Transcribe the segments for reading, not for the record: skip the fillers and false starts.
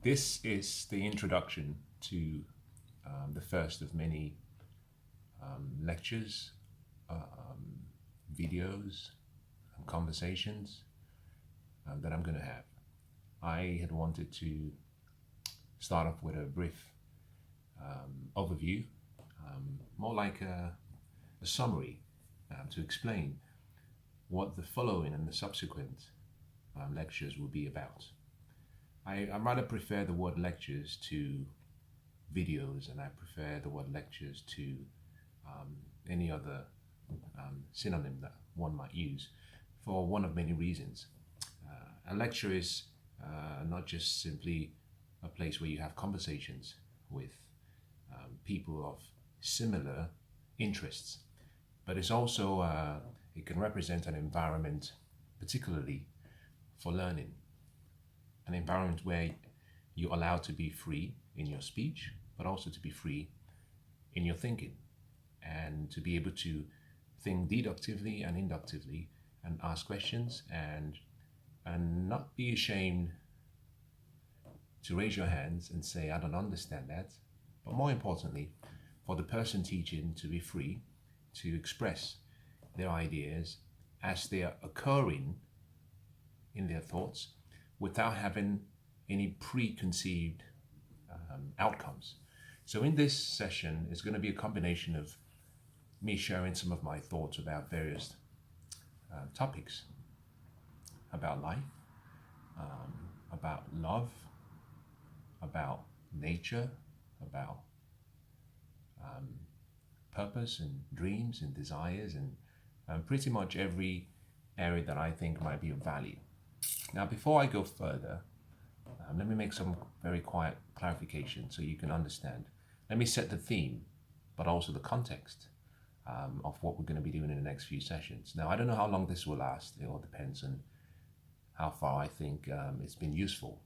This is the introduction to the first of many lectures, videos, and conversations that I'm going to have. I had wanted to start off with a brief overview, more like a summary to explain what the following and the subsequent lectures will be about. I rather prefer the word lectures to videos, and I prefer the word lectures to any other synonym that one might use for one of many reasons. A lecture is not just simply a place where you have conversations with people of similar interests, but it's also, it can represent an environment particularly for learning, an environment where you're allowed to be free in your speech, but also to be free in your thinking, and to be able to think deductively and inductively and ask questions and not be ashamed to raise your hands and say, I don't understand that. But more importantly, for the person teaching to be free to express their ideas as they are occurring in their thoughts without having any preconceived outcomes. So in this session, it's going to be a combination of me sharing some of my thoughts about various topics, about life, about love, about nature, about purpose and dreams and desires, and pretty much every area that I think might be of value. Now, before I go further, let me make some very quiet clarification so you can understand. Let me set the theme, but also the context of what we're going to be doing in the next few sessions. Now, I don't know how long this will last. It all depends on how far I think it's been useful.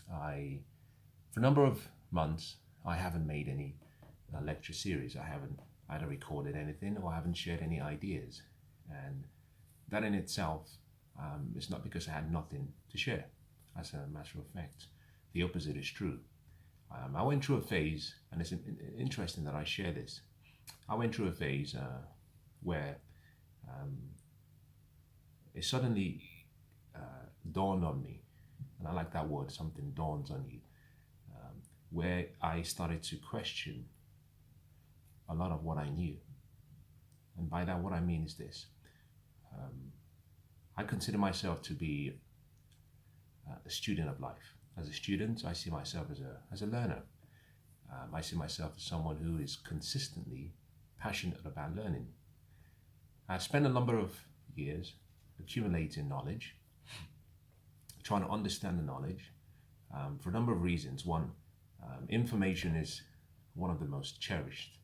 For a number of months, I haven't made any lecture series. I haven't either recorded anything or I haven't shared any ideas. And that in itself is not because I had nothing to share. As a matter of fact, the opposite is true. I went through a phase, and it's interesting that I share this. I went through a phase where it suddenly dawned on me, and I like that word, something dawns on you, where I started to question a lot of what I knew. And by that, what I mean is this. I consider myself to be a student of life. As a student, I see myself as a learner. I see myself as someone who is consistently passionate about learning. I've spent a number of years accumulating knowledge, trying to understand the knowledge for a number of reasons. One, information is one of the most cherished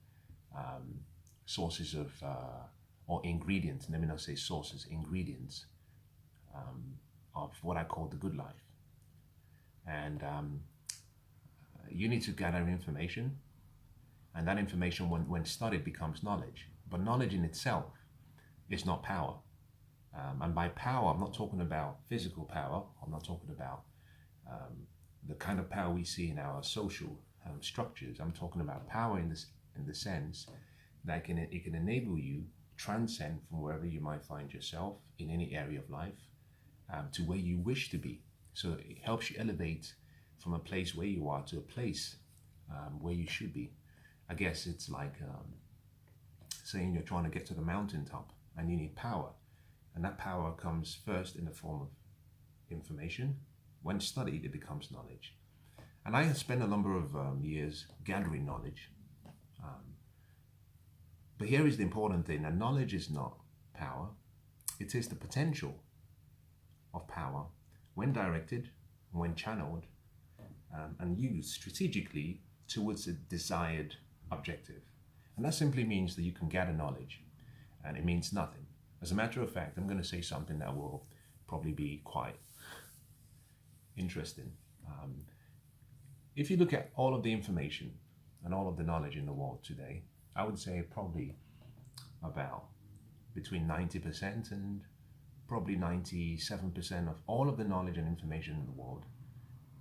sources of, or ingredients, let me not say sources, ingredients of what I call the good life. And you need to gather information, and that information, when studied, becomes knowledge. But knowledge in itself is not power. And by power, I'm not talking about physical power. I'm not talking about the kind of power we see in our social structures. I'm talking about power in the sense that it can enable you to transcend from wherever you might find yourself in any area of life to where you wish to be. So it helps you elevate from a place where you are to a place where you should be. I guess it's like saying you're trying to get to the mountaintop and you need power. And that power comes first in the form of information. When studied, it becomes knowledge. And I have spent a number of years gathering knowledge. But here is the important thing, that knowledge is not power. It is the potential of power when directed, when channeled, and used strategically towards a desired objective. And that simply means that you can gather knowledge, and it means nothing. As a matter of fact, I'm going to say something that will probably be quite interesting. If you look at all of the information and all of the knowledge in the world today, I would say probably about between 90% and probably 97% of all of the knowledge and information in the world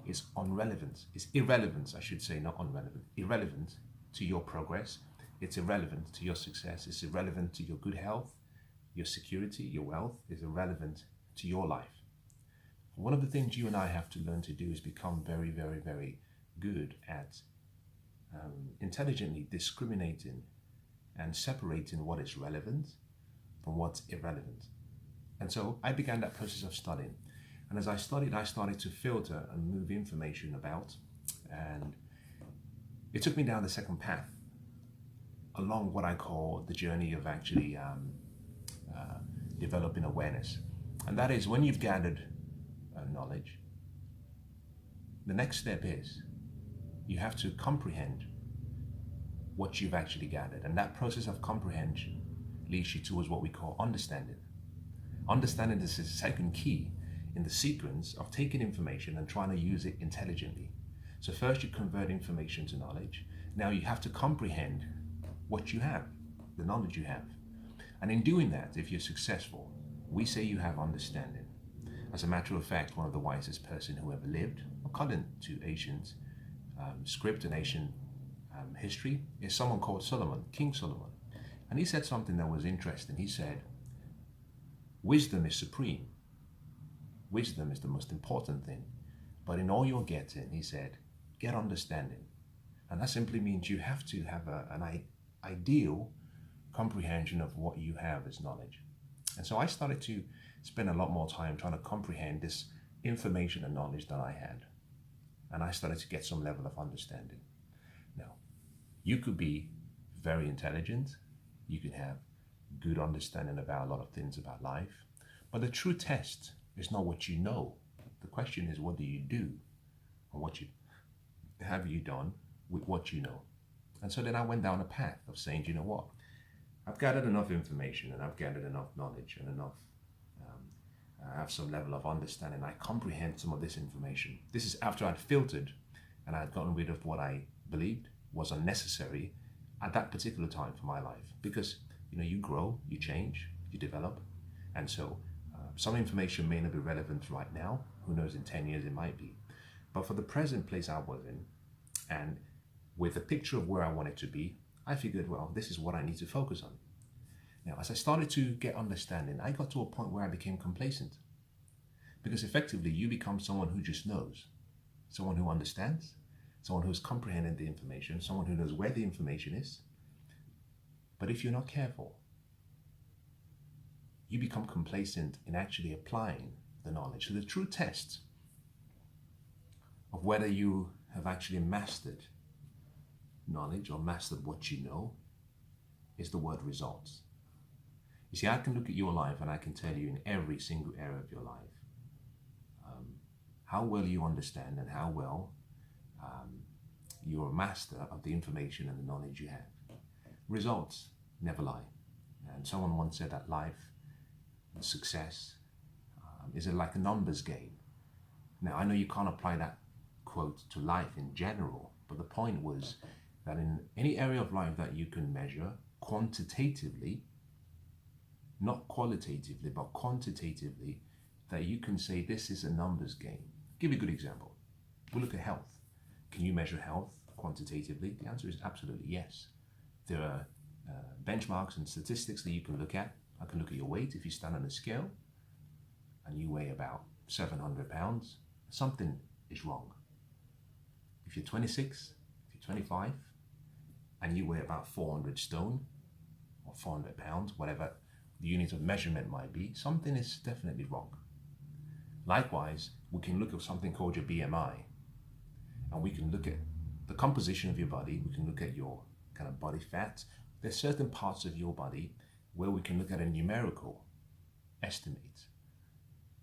is unrelevant. It's irrelevant, I should say, not unrelevant. Irrelevant to your progress. It's irrelevant to your success. It's irrelevant to your good health, your security, your wealth. Is irrelevant to your life. One of the things you and I have to learn to do is become very, very, very good at intelligently discriminating and separating what is relevant from what's irrelevant. And so I began that process of studying. And as I studied, I started to filter and move information about. And it took me down the second path along what I call the journey of actually developing awareness. And that is, when you've gathered knowledge, the next step is you have to comprehend what you've actually gathered. And that process of comprehension leads you towards what we call understanding. Understanding is the second key in the sequence of taking information and trying to use it intelligently. So first you convert information to knowledge. Now you have to comprehend what you have, the knowledge you have. And in doing that, if you're successful, we say you have understanding. As a matter of fact, one of the wisest person who ever lived, according to ancient script and ancient history, is someone called Solomon, King Solomon. And he said something that was interesting. He said, wisdom is supreme. Wisdom is the most important thing. But in all you're getting, he said, get understanding. And that simply means you have to have an ideal comprehension of what you have as knowledge. And so I started to spend a lot more time trying to comprehend this information and knowledge that I had. And I started to get some level of understanding. Now, you could be very intelligent. You could have good understanding about a lot of things about life. But the true test is not what you know. The question is, what do you do? Or what have you done with what you know? And so then I went down a path of saying, you know what? I've gathered enough information and I've gathered enough knowledge and enough, I have some level of understanding. I comprehend some of this information. This is after I'd filtered and I had gotten rid of what I believed was unnecessary at that particular time for my life. Because, you grow, you change, you develop. And so some information may not be relevant right now. Who knows, in 10 years it might be. But for the present place I was in, and with a picture of where I wanted to be, I figured, well, this is what I need to focus on. Now, as I started to get understanding, I got to a point where I became complacent. Because effectively, you become someone who just knows, someone who understands, someone who's comprehending the information, someone who knows where the information is. But if you're not careful, you become complacent in actually applying the knowledge. So the true test of whether you have actually mastered knowledge or mastered what you know is the word results. You see, I can look at your life and I can tell you in every single area of your life how well you understand and how well you're a master of the information and the knowledge you have. Results never lie. And someone once said that life and success is like a numbers game. Now, I know you can't apply that quote to life in general, but the point was that in any area of life that you can measure quantitatively, not qualitatively, but quantitatively, that you can say this is a numbers game. Give you a good example. We look at health. Can you measure health quantitatively? The answer is absolutely yes. There are benchmarks and statistics that you can look at. I can look at your weight. If you stand on a scale and you weigh about 700 pounds, something is wrong. If you're 26, if you're 25, and you weigh about 400 stone or 400 pounds, whatever the unit of measurement might be, something is definitely wrong. Likewise, we can look at something called your BMI, and we can look at the composition of your body. We can look at your kind of body fat. There's certain parts of your body where we can look at a numerical estimate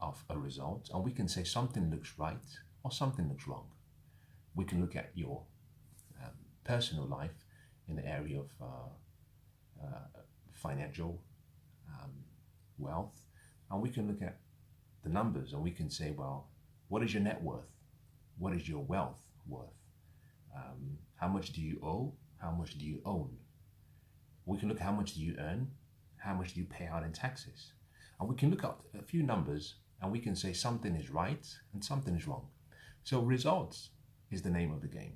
of a result, and we can say something looks right or something looks wrong. We can look at your personal life in the area of financial wealth, and we can look at the numbers and we can say, well, what is your net worth? What is your wealth worth? How much do you owe? How much do you own? We can look at how much do you earn? How much do you pay out in taxes? And we can look at a few numbers and we can say something is right and something is wrong. So results is the name of the game.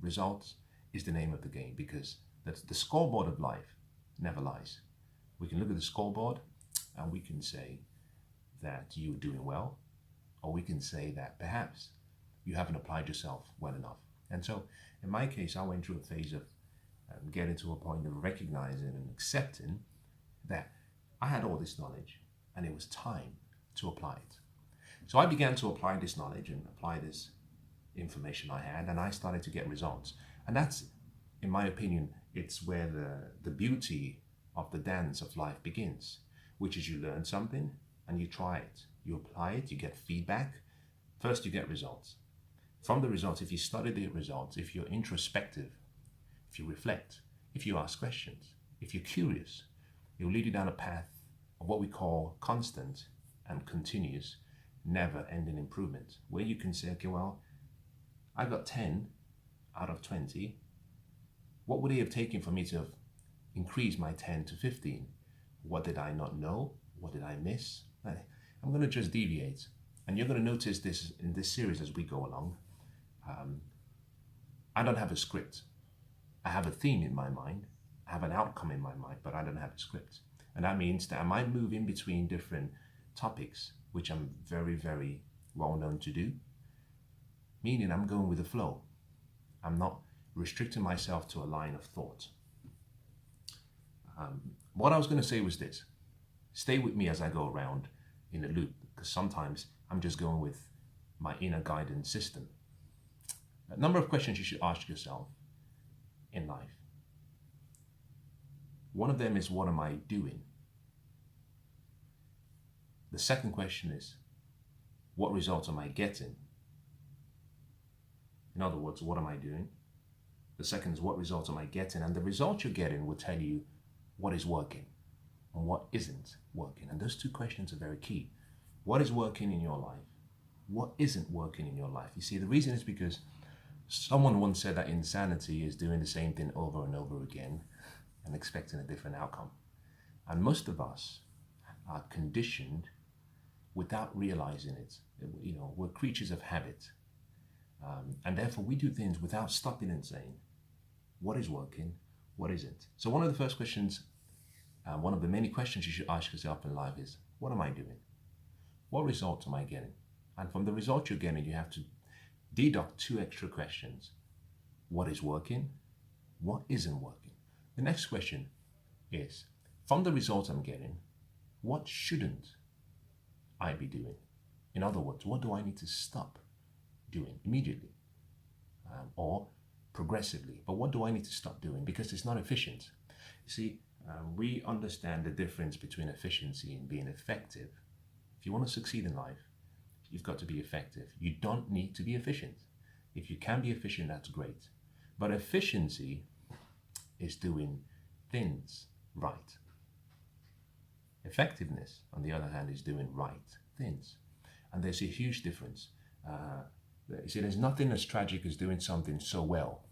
Results is the name of the game because that's the scoreboard of life never lies. We can look at the scoreboard and we can say that you're doing well, or we can say that perhaps you haven't applied yourself well enough. And so in my case, I went through a phase of getting to a point of recognizing and accepting that I had all this knowledge and it was time to apply it. So I began to apply this knowledge and apply this information I had, and I started to get results. And that's, in my opinion, it's where the beauty of the dance of life begins, which is you learn something and you try it. You apply it, you get feedback. First, you get results. From the results, if you study the results, if you're introspective, if you reflect, if you ask questions, if you're curious, it will lead you down a path of what we call constant and continuous, never-ending improvement, where you can say, okay, well, I got 10 out of 20. What would it have taken for me to have increased my 10 to 15? What did I not know? What did I miss? I'm going to just deviate. And you're going to notice this in this series as we go along. I don't have a script. I have a theme in my mind. I have an outcome in my mind, but I don't have a script. And that means that I might move in between different topics, which I'm very, very well known to do. Meaning I'm going with the flow. I'm not restricting myself to a line of thought. What I was going to say was this. Stay with me as I go around in a loop, because sometimes I'm just going with my inner guidance system. A number of questions you should ask yourself in life. One of them is, what am I doing? The second question is, what results am I getting? In other words, what am I doing? The second is, what results am I getting? And the results you're getting will tell you what is working and what isn't working. And those two questions are very key. What is working in your life? What isn't working in your life? You see, the reason is because someone once said that insanity is doing the same thing over and over again and expecting a different outcome. And most of us are conditioned without realizing it. You know, we're creatures of habit. And therefore we do things without stopping and saying, what is working, what isn't? So one of the first questions, one of the many questions you should ask yourself in life is, what am I doing? What results am I getting? And from the results you're getting, you have to deduct two extra questions. What is working? What isn't working? The next question is, from the results I'm getting, what shouldn't I be doing? In other words, what do I need to stop doing immediately or progressively? But what do I need to stop doing? Because it's not efficient. You see, we understand the difference between efficiency and being effective. If you want to succeed in life, you've got to be effective. You don't need to be efficient. If you can be efficient, that's great. But efficiency is doing things right. Effectiveness, on the other hand, is doing right things. And there's a huge difference. You see, there's nothing as tragic as doing something so well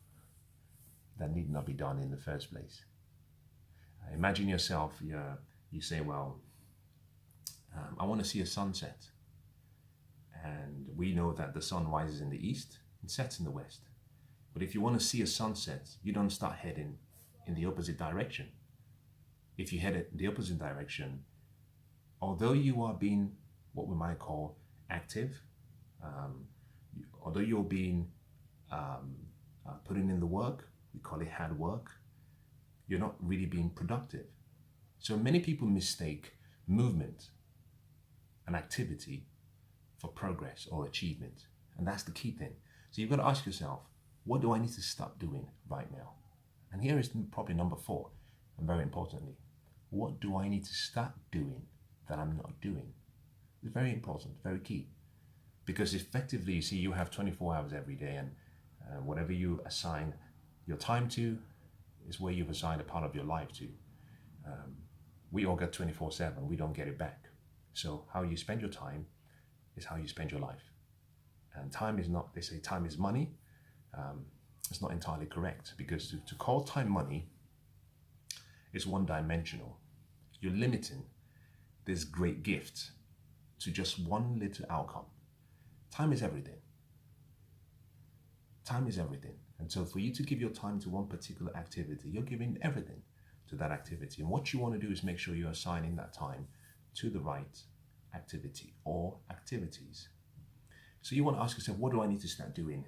that need not be done in the first place. Imagine yourself, you say, well, I want to see a sunset. And we know that the sun rises in the east and sets in the west. But if you want to see a sunset, you don't start heading in the opposite direction. If you head in the opposite direction, although you are being what we might call active, although you're being putting in the work, we call it hard work, you're not really being productive. So many people mistake movement and activity for progress or achievement. And that's the key thing. So you've got to ask yourself, what do I need to stop doing right now? And here is probably number 4, and very importantly, what do I need to start doing that I'm not doing? It's very important, very key. Because effectively, you see, you have 24 hours every day, and whatever you assign your time to is where you've assigned a part of your life to. We all get 24/7, we don't get it back. So how you spend your time is how you spend your life. And time is not, they say time is money. It's not entirely correct, because to call time money is one-dimensional. You're limiting this great gift to just one little outcome. Time is everything. Time is everything. And so for you to give your time to one particular activity, you're giving everything to that activity. And what you want to do is make sure you're assigning that time to the right activity or activities. So you want to ask yourself, what do I need to start doing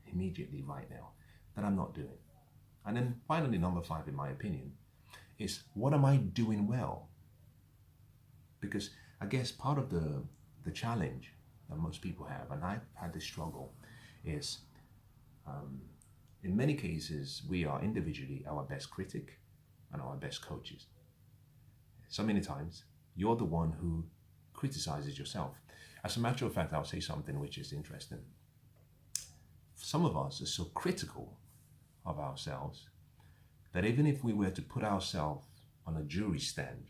immediately right now that I'm not doing? And then finally, number 5, in my opinion, is what am I doing well? Because I guess part of the challenge that most people have, and I've had this struggle, is in many cases, we are individually our best critic and our best coaches. So many times, you're the one who criticizes yourself. As a matter of fact, I'll say something which is interesting. Some of us are so critical of ourselves that even if we were to put ourselves on a jury stand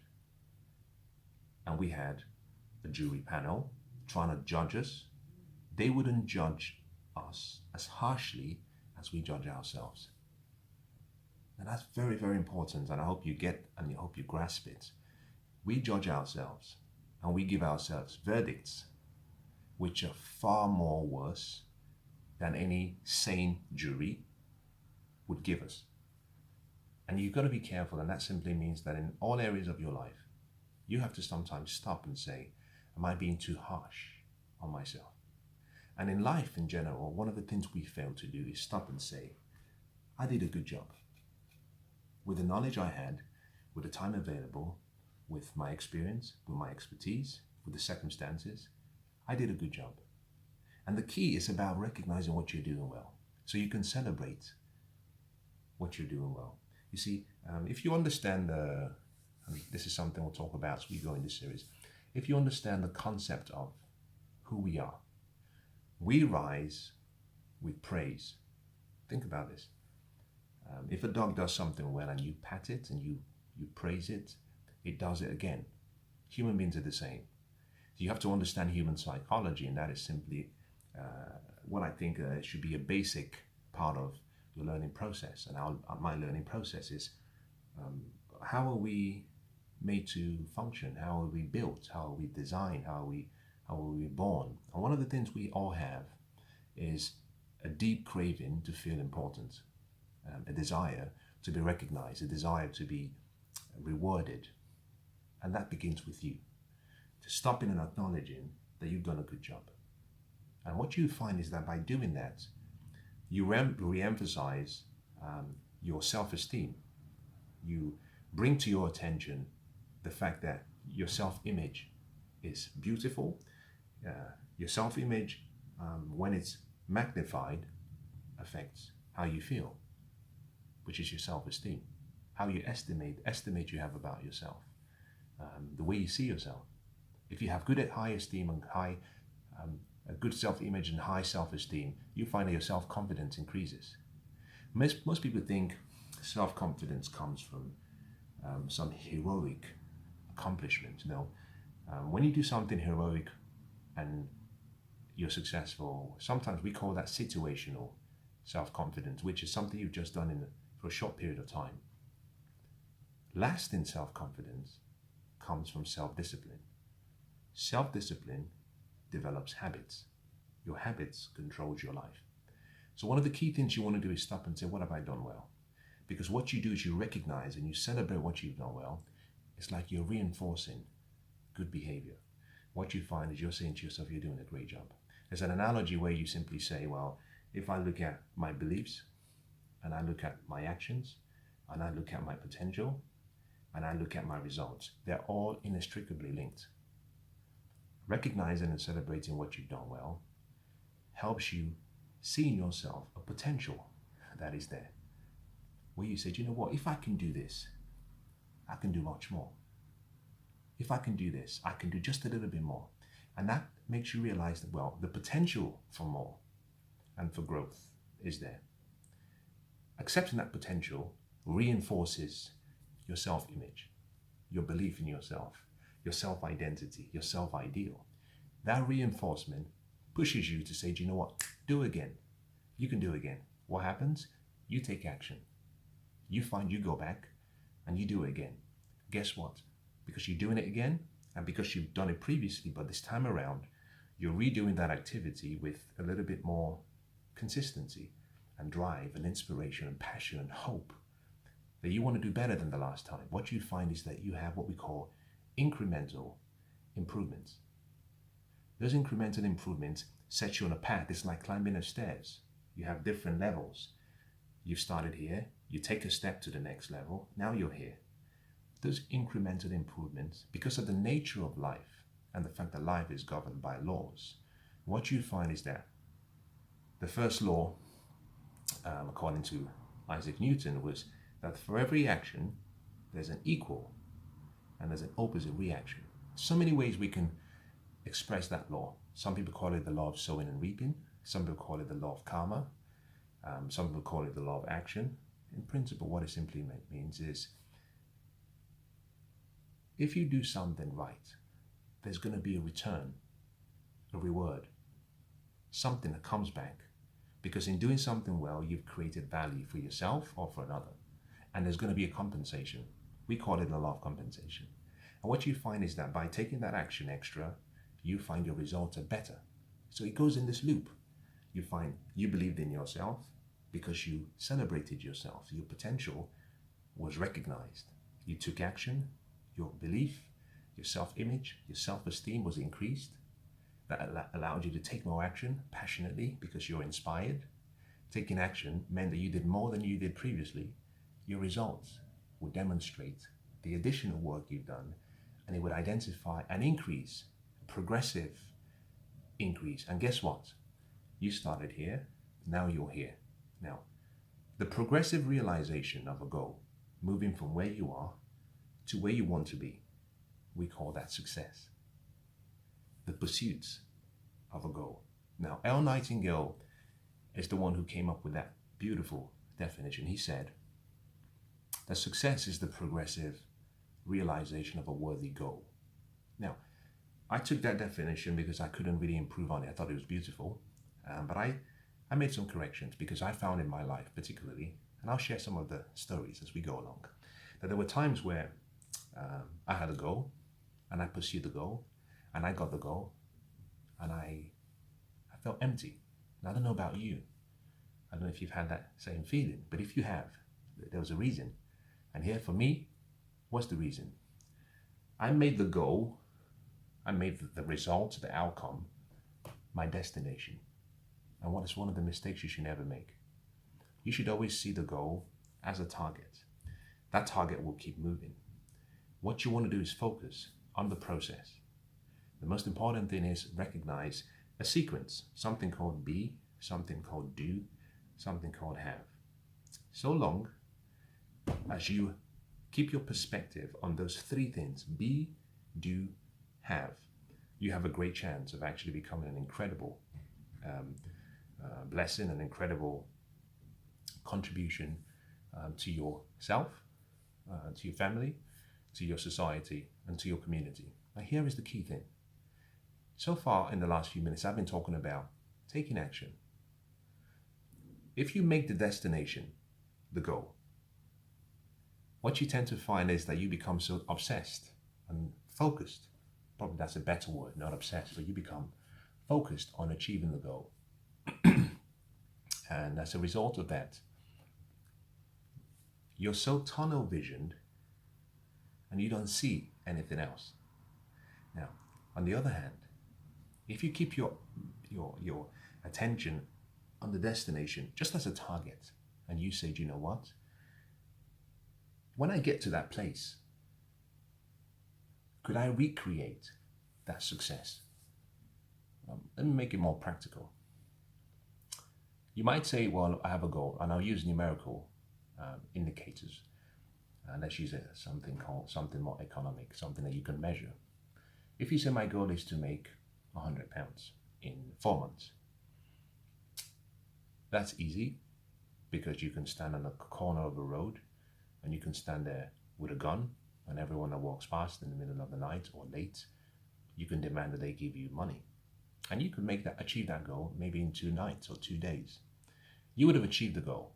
and we had a jury panel trying to judge us, they wouldn't judge us as harshly as we judge ourselves. And that's very, very important, and I hope you get and I hope you grasp it. We judge ourselves and we give ourselves verdicts which are far more worse than any sane jury would give us. And you've got to be careful, and that simply means that in all areas of your life, you have to sometimes stop and say, am I being too harsh on myself? And in life in general, one of the things we fail to do is stop and say, I did a good job. With the knowledge I had, with the time available, with my experience, with my expertise, with the circumstances, I did a good job. And the key is about recognizing what you're doing well, so you can celebrate what you're doing well. You see, if you understand this is something we'll talk about as we go in this series. If you understand the concept of who we are, we rise with praise. Think about this. If a dog does something well and you pat it and you praise it, it does it again. Human beings are the same. You have to understand human psychology, and that is simply what I think should be a basic part of your learning process. And my learning process is how are we made to function? How are we built? How are we designed? How are we born? And one of the things we all have is a deep craving to feel important, a desire to be recognized, a desire to be rewarded. And that begins with you. To stop in and acknowledging that you've done a good job. And what you find is that by doing that, you re-emphasize your self-esteem. You bring to your attention the fact that your self-image is beautiful. Your self-image, when it's magnified, affects how you feel, which is your self-esteem, how you estimate you have about yourself, the way you see yourself. If you have high esteem and a good self-image and high self-esteem, you find that your self-confidence increases. Most people think self-confidence comes from some heroic accomplishment. No, when you do something heroic and you're successful, sometimes we call that situational self-confidence, which is something you've just done for a short period of time. Lasting self-confidence comes from self-discipline. Self-discipline develops habits. Your habits controls your life. So one of the key things you want to do is stop and say, what have I done well? Because what you do is you recognize and you celebrate what you've done well. It's like you're reinforcing good behavior. What you find is you're saying to yourself, you're doing a great job. There's an analogy where you simply say, well, if I look at my beliefs and I look at my actions and I look at my potential and I look at my results, they're all inextricably linked. Recognizing and celebrating what you've done well helps you see in yourself a potential that is there, where you say, do you know what, if I can do this, I can do much more. If I can do this, I can do just a little bit more. And that makes you realize that, well, the potential for more and for growth is there. Accepting that potential reinforces your self-image, your belief in yourself, your self-identity, your self-ideal. That reinforcement pushes you to say, do you know what? Do again. You can do again. What happens? You take action. You go back and you do it again. Guess what? Because you're doing it again and because you've done it previously, but this time around, you're redoing that activity with a little bit more consistency. and drive and inspiration and passion and hope that you want to do better than the last time, what you find is that you have what we call incremental improvements. Those incremental improvements set you on a path. It's like climbing a stairs. You have different levels. You've started here, you take a step to the next level, now you're here. Those incremental improvements, because of the nature of life and the fact that life is governed by laws, what you find is that the first law, according to Isaac Newton, was that for every action, there's an equal and there's an opposite reaction. So many ways we can express that law. Some people call it the law of sowing and reaping. Some people call it the law of karma. Some people call it the law of action. In principle, what it simply means is if you do something right, there's going to be a return, a reward, something that comes back. Because in doing something well, you've created value for yourself or for another. And there's going to be a compensation. We call it the law of compensation. And what you find is that by taking that action extra, you find your results are better. So it goes in this loop. You find you believed in yourself because you celebrated yourself. Your potential was recognized. You took action. Your belief, your self-image, your self-esteem was increased. That allowed you to take more action passionately because you're inspired. Taking action meant that you did more than you did previously. Your results would demonstrate the additional work you've done, and it would identify an increase, a progressive increase. And guess what? You started here, now you're here. Now, the progressive realization of a goal, moving from where you are to where you want to be, we call that success. The pursuits of a goal. Now, L. Nightingale is the one who came up with that beautiful definition. He said that success is the progressive realization of a worthy goal. Now, I took that definition because I couldn't really improve on it. I thought it was beautiful, but I made some corrections because I found in my life particularly, and I'll share some of the stories as we go along, that there were times where I had a goal and I pursued the goal and I got the goal and I felt empty. And I don't know about you. I don't know if you've had that same feeling, but if you have, there was a reason. And here for me, what's the reason? I made the goal, I made the result, the outcome, my destination. And what is one of the mistakes you should never make? You should always see the goal as a target. That target will keep moving. What you want to do is focus on the process. The most important thing is recognize a sequence, something called be, something called do, something called have. So long as you keep your perspective on those three things, be, do, have, you have a great chance of actually becoming an incredible blessing, an incredible contribution to yourself, to your family, to your society, and to your community. Now here is the key thing. So far in the last few minutes, I've been talking about taking action. If you make the destination the goal, what you tend to find is that you become so obsessed and focused. Probably that's a better word, not obsessed, but you become focused on achieving the goal. And as a result of that, you're so tunnel visioned and you don't see anything else. Now, on the other hand, if you keep your attention on the destination just as a target, and you say, do you know what? When I get to that place, could I recreate that success? Let me make it more practical. You might say, well, I have a goal, and I'll use numerical indicators. Let's use something more economic, something that you can measure. If you say my goal is to make £100 in 4 months, that's easy because you can stand on a corner of a road and you can stand there with a gun, and everyone that walks past in the middle of the night or late, you can demand that they give you money. And you can achieve that goal maybe in 2 nights or 2 days. You would have achieved the goal.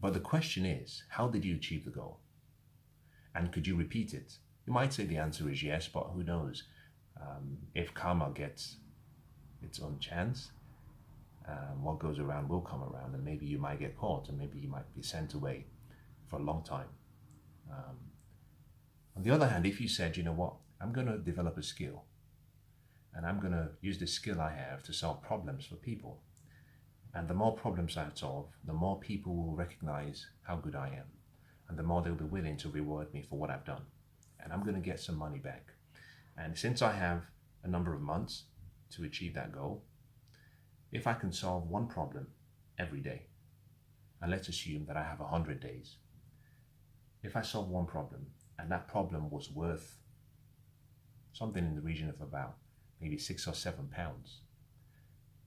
But the question is, how did you achieve the goal? And could you repeat it? You might say the answer is yes, but who knows? If karma gets its own chance, what goes around will come around, and maybe you might get caught, and maybe you might be sent away for a long time. On the other hand, if you said, you know what, I'm going to develop a skill, and I'm going to use this skill I have to solve problems for people, and the more problems I solve, the more people will recognize how good I am, and the more they'll be willing to reward me for what I've done, and I'm going to get some money back. And since I have a number of months to achieve that goal, if I can solve one problem every day, and let's assume that I have 100 days, if I solve one problem, and that problem was worth something in the region of about maybe £6 or £7,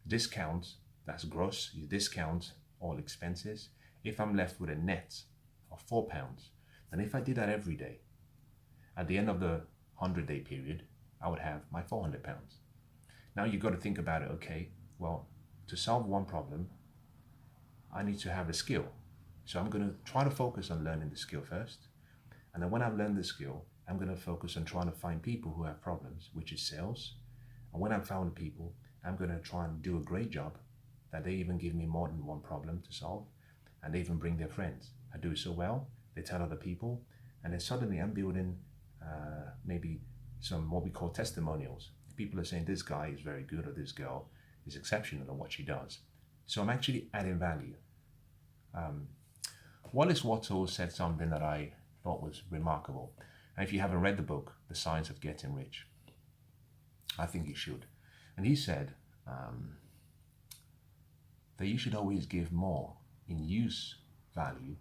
discount, that's gross, you discount all expenses, if I'm left with a net of £4, then if I did that every day, at the end of the 100-day period, I would have my £400. Now you've got to think about it, okay, well, to solve one problem, I need to have a skill. So I'm going to try to focus on learning the skill first. And then when I've learned the skill, I'm going to focus on trying to find people who have problems, which is sales. And when I've found people, I'm going to try and do a great job that they even give me more than one problem to solve. And they even bring their friends. I do it so well, they tell other people. And then suddenly I'm building maybe some what we call testimonials. People are saying this guy is very good, or this girl is exceptional at what she does. So I'm actually adding value. Wallace Wattles said something that I thought was remarkable. And if you haven't read the book, The Science of Getting Rich, I think you should. And he said that you should always give more in use value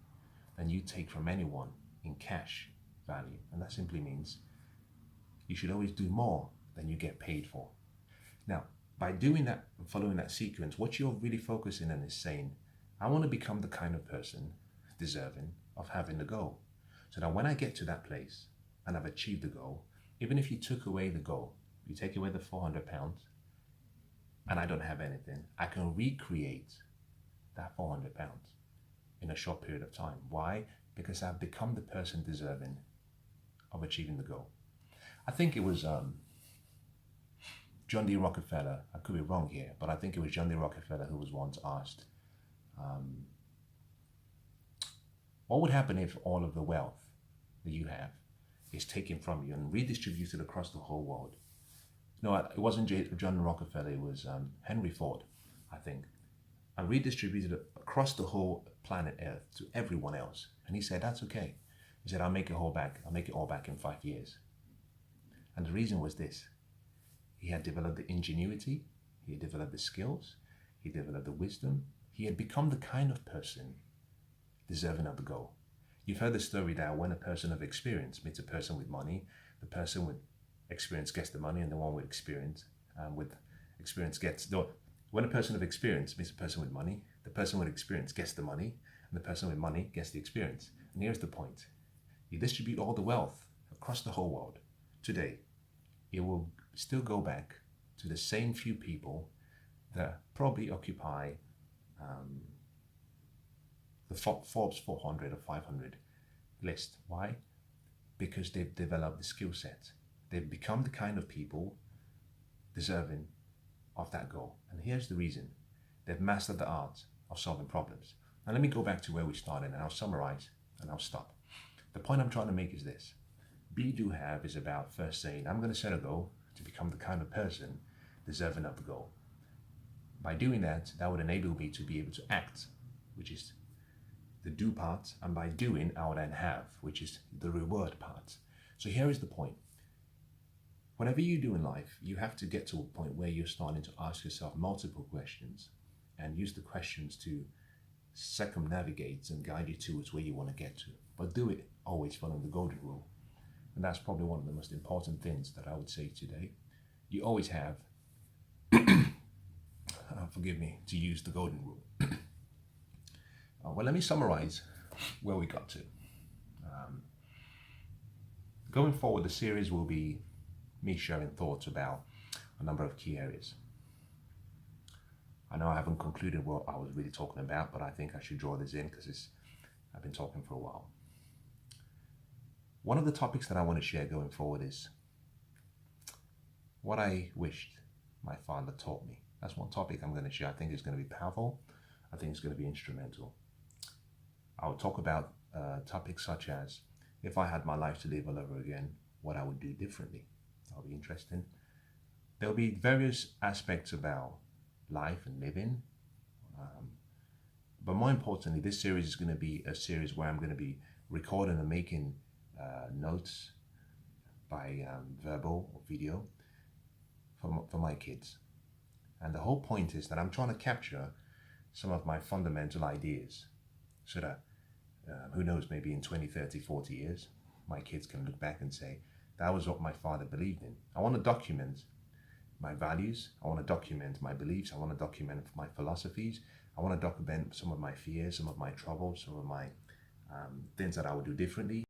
than you take from anyone in cash value. And that simply means you should always do more than you get paid for. Now, by doing that and following that sequence, what you're really focusing on is saying, I want to become the kind of person deserving of having the goal. So that when I get to that place and I've achieved the goal, even if you took away the goal, you take away the £400 and I don't have anything, I can recreate that £400 in a short period of time. Why? Because I've become the person deserving of achieving the goal. I think it was John D. Rockefeller, I could be wrong here, but I think it was John D. Rockefeller who was once asked, what would happen if all of the wealth that you have is taken from you and redistributed across the whole world? No, it wasn't John Rockefeller, it was Henry Ford, I think, and redistributed it across the whole planet Earth to everyone else. And he said, that's okay. He said, I'll make it all back in 5 years. And the reason was this. He had developed the ingenuity, he had developed the skills, he developed the wisdom. He had become the kind of person deserving of the goal. You've heard the story that when a person of experience meets a person with money, the person with experience gets the money, and the one with experience gets when a person of experience meets a person with money, the person with experience gets the money, and the person with money gets the experience. And here's the point. You distribute all the wealth across the whole world today, it will still go back to the same few people that probably occupy the Forbes 400 or 500 list. Why? Because they've developed the skill set. They've become the kind of people deserving of that goal. And here's the reason. They've mastered the art of solving problems. Now let me go back to where we started, and I'll summarize and I'll stop. The point I'm trying to make is this. Be Do Have is about first saying, I'm going to set a goal to become the kind of person deserving of the goal. By doing that, that would enable me to be able to act, which is the do part, and by doing, I would then have, which is the reward part. So here is the point. Whatever you do in life, you have to get to a point where you're starting to ask yourself multiple questions and use the questions to circumnavigate and guide you towards where you want to get to. But do it always following the golden rule. And that's probably one of the most important things that I would say today. You always have, forgive me, to use the golden rule. Well, let me summarize where we got to. Going forward, the series will be me sharing thoughts about a number of key areas. I know I haven't concluded what I was really talking about, but I think I should draw this in because I've been talking for a while. One of the topics that I want to share going forward is what I wished my father taught me That's one topic I'm going to share. I think it's going to be powerful. I think it's going to be instrumental. I'll talk about topics such as if I had my life to live all over again, what I would do differently. That'll be interesting. There'll be various aspects about life and living. But more importantly, this series is going to be a series where I'm going to be recording and making notes by verbal or video for my kids. And the whole point is that I'm trying to capture some of my fundamental ideas so that, who knows, maybe in 20, 30, 40 years, my kids can look back and say, that was what my father believed in. I want to document my values. I want to document my beliefs. I want to document my philosophies. I want to document some of my fears, some of my troubles, some of my things that I would do differently.